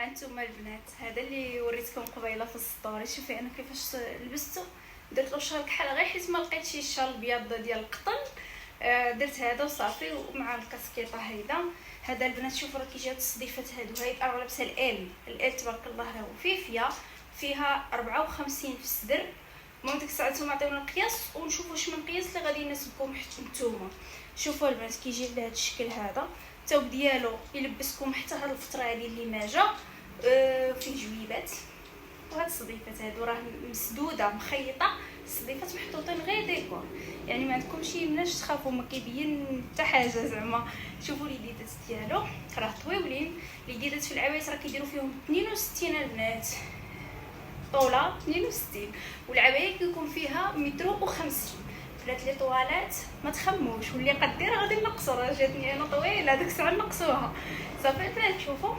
هانتوما البنات، هذا اللي وريتكم قبيله في السطوري. شوفي انا كيفاش لبستو، درت له شال كحل غير حيت ما لقيتش الشال الابيض ديال القطن. درت هذا وصافي، ومع الكاسكيطه هيدا. هذا البنات شوفوا راه كيجيو التصديفات هادو. هاي انا لابسه ال تبارك الله راه وفيفيه، فيها 54 في الصدر. المهم ديك الساعه نتوما عطيونا القياس ونشوفوا واش من القياس اللي غادي يناسبكم حتى نتوما. شوفوا البنات كيجي بهذا الشكل هذا، الثوب ديالو يلبسكم حتى هاد الفتره هذه اللي ما جا. فيه جويبات، وهاد الصديفات هادو راه مسدوده مخيطه، الصديفات محطوطين غير ديكور، يعني ما عندكمش مناش تخافوا، ما كيبين حتى حاجه زعما. شوفوا اليديدات ديالو راه طويولين. اليديدات في العبايات راه كيديروا فيهم 62 البنات، طوله 62، والعبايه كيكون فيها متر و50. بنات لي طوالات ما تخموش، واللي قدير غادي نقصوا، راه جاتني انا طويله ديك الساعه نقصوها صافي. البنات شوفوا